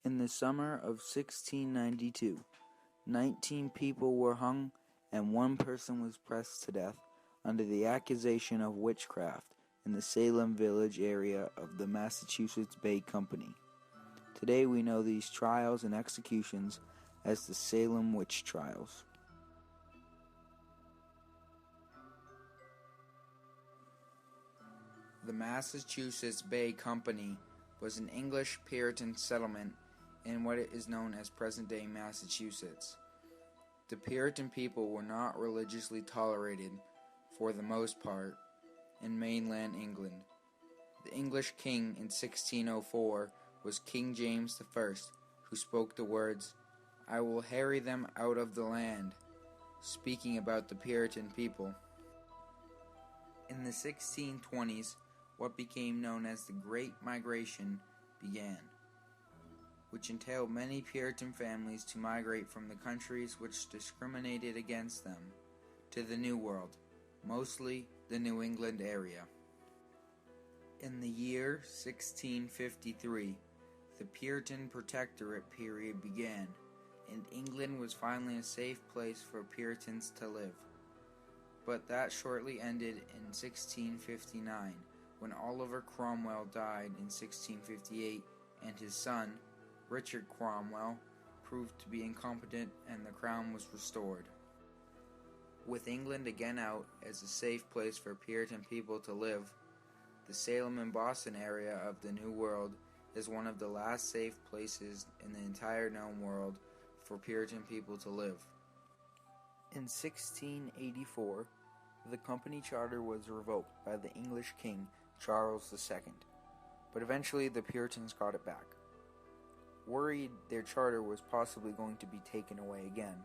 In the summer of 1692, 19 people were hung and one person was pressed to death under the accusation of witchcraft in the Salem village area of the Massachusetts Bay Company. Today we know these trials and executions as the Salem witch trials. The Massachusetts Bay Company was an English Puritan settlement in what is known as present-day Massachusetts. The Puritan people were not religiously tolerated, for the most part, in mainland England. The English king in 1604 was King James I, who spoke the words, "I will harry them out of the land," speaking about the Puritan people. In the 1620s, what became known as the Great Migration began, which entailed many Puritan families to migrate from the countries which discriminated against them to the New World, mostly the New England area. In the year 1653, the Puritan Protectorate period began, and England was finally a safe place for Puritans to live. But that shortly ended in 1659, when Oliver Cromwell died in 1658, and his son, Richard Cromwell, proved to be incompetent and the crown was restored. With England again out as a safe place for Puritan people to live, the Salem and Boston area of the New World is one of the last safe places in the entire known world for Puritan people to live. In 1684, the company charter was revoked by the English King Charles II, but eventually the Puritans got it back. Worried their charter was possibly going to be taken away again,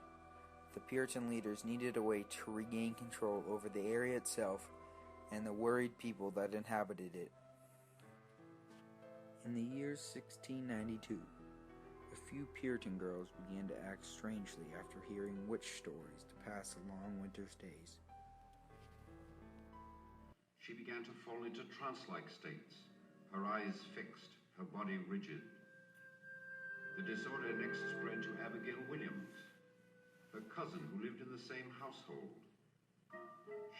the Puritan leaders needed a way to regain control over the area itself and the worried people that inhabited it. In the year 1692, a few Puritan girls began to act strangely after hearing witch stories to pass the long winter's days. She began to fall into trance-like states, her eyes fixed, her body rigid. The disorder next spread to Abigail Williams, her cousin who lived in the same household.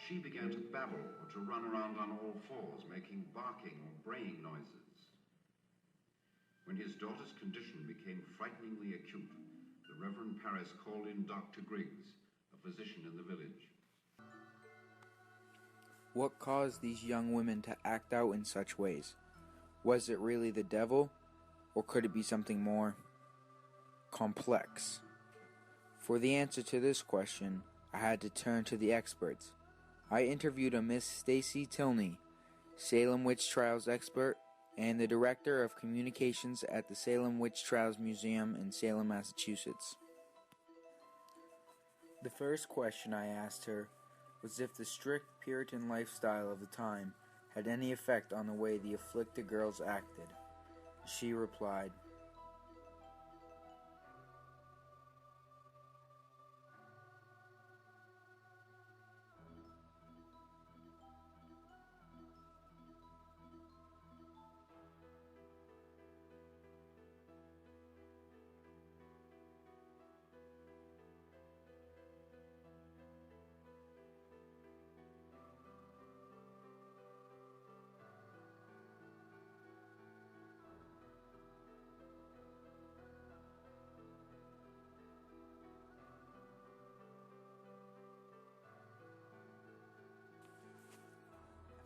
She began to babble or to run around on all fours, making barking or braying noises. When his daughter's condition became frighteningly acute, the Reverend Parris called in Dr. Griggs, a physician in the village. What caused these young women to act out in such ways? Was it really the devil, or could it be something more complex? For the answer to this question, I had to turn to the experts. I interviewed a Miss Stacy Tilney, Salem Witch Trials expert, and the Director of Communications at the Salem Witch Trials Museum in Salem, Massachusetts. The first question I asked her was if the strict Puritan lifestyle of the time had any effect on the way the afflicted girls acted. She replied,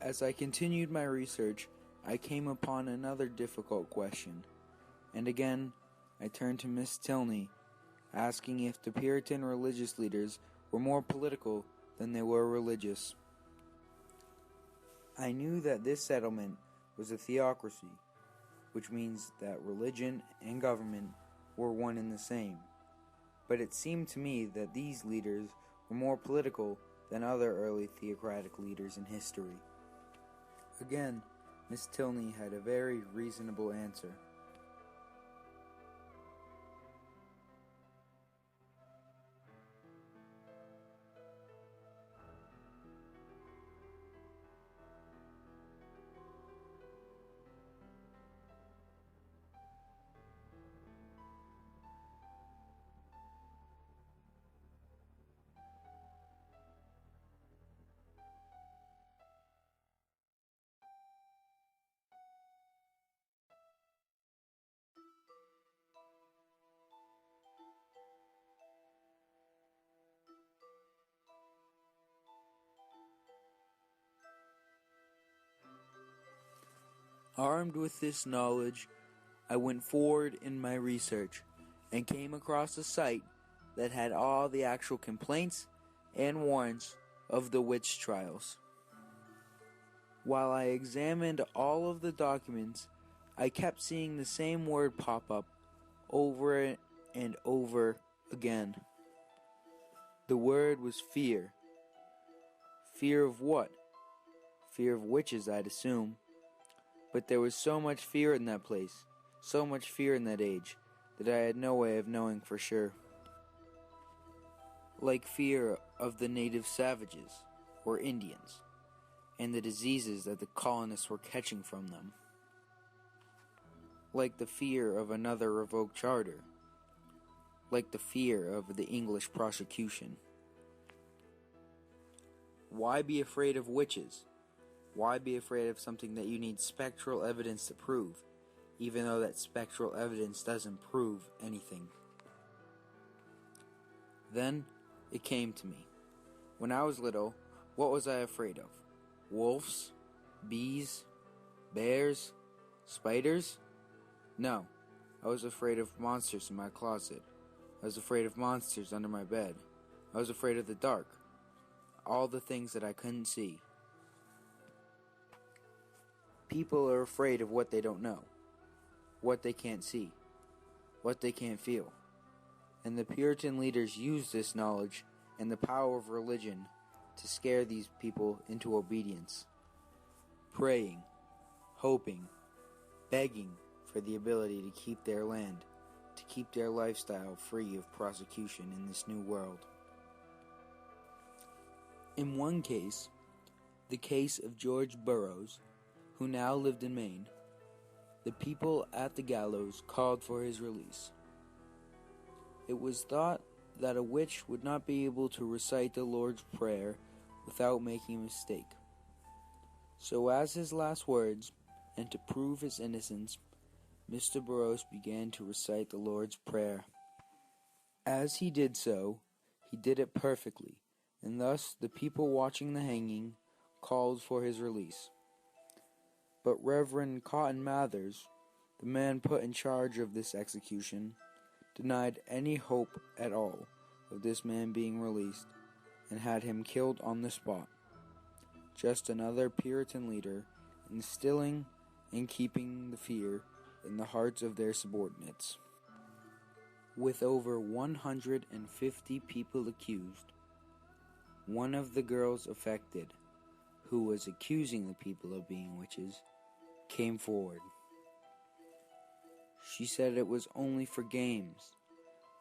As I continued my research, I came upon another difficult question, and again I turned to Miss Tilney, asking if the Puritan religious leaders were more political than they were religious. I knew that this settlement was a theocracy, which means that religion and government were one and the same, but it seemed to me that these leaders were more political than other early theocratic leaders in history. Again, Miss Tilney had a very reasonable answer. Armed with this knowledge, I went forward in my research and came across a site that had all the actual complaints and warrants of the witch trials. While I examined all of the documents, I kept seeing the same word pop up over and over again. The word was fear. Fear of what? Fear of witches, I'd assume. But there was so much fear in that place, so much fear in that age, that I had no way of knowing for sure. Like fear of the native savages, or Indians, and the diseases that the colonists were catching from them. Like the fear of another revoked charter. Like the fear of the English prosecution. Why be afraid of witches? Why be afraid of something that you need spectral evidence to prove, even though that spectral evidence doesn't prove anything? Then it came to me. When I was little, what was I afraid of? Wolves? Bees? Bears? Spiders? No, I was afraid of monsters in my closet. I was afraid of monsters under my bed. I was afraid of the dark. All the things that I couldn't see. People are afraid of what they don't know, what they can't see, what they can't feel. And the Puritan leaders used this knowledge and the power of religion to scare these people into obedience, praying, hoping, begging for the ability to keep their land, to keep their lifestyle free of prosecution in this new world. In one case, the case of George Burroughs, who now lived in Maine, the people at the gallows called for his release. It was thought that a witch would not be able to recite the Lord's Prayer without making a mistake. So as his last words, and to prove his innocence, Mr. Burroughs began to recite the Lord's Prayer. As he did so, he did it perfectly, and thus the people watching the hanging called for his release. But Reverend Cotton Mathers, the man put in charge of this execution, denied any hope at all of this man being released and had him killed on the spot. Just another Puritan leader instilling and keeping the fear in the hearts of their subordinates. With over 150 people accused, one of the girls affected, who was accusing the people of being witches, came forward. She said it was only for games.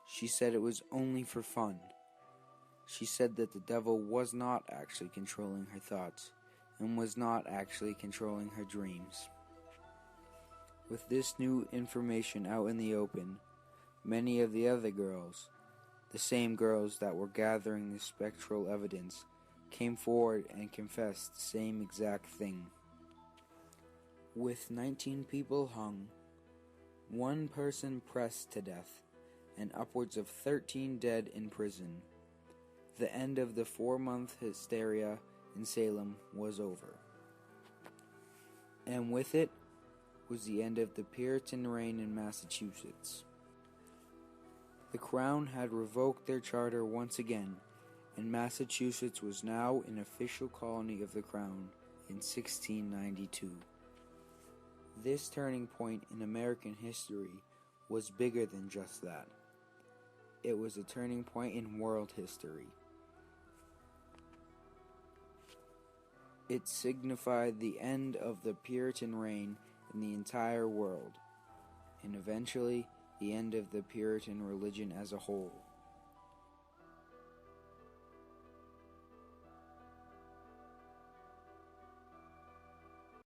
She said it was only for fun. She said that the devil was not actually controlling her thoughts and was not actually controlling her dreams. With this new information out in the open, many of the other girls, the same girls that were gathering the spectral evidence, came forward and confessed the same exact thing. With 19 people hung, 1 person pressed to death, and upwards of 13 dead in prison, the end of the 4-month hysteria in Salem was over. And with it was the end of the Puritan reign in Massachusetts. The Crown had revoked their charter once again, and Massachusetts was now an official colony of the Crown in 1692. This turning point in American history was bigger than just that. It was a turning point in world history. It signified the end of the Puritan reign in the entire world, and eventually the end of the Puritan religion as a whole.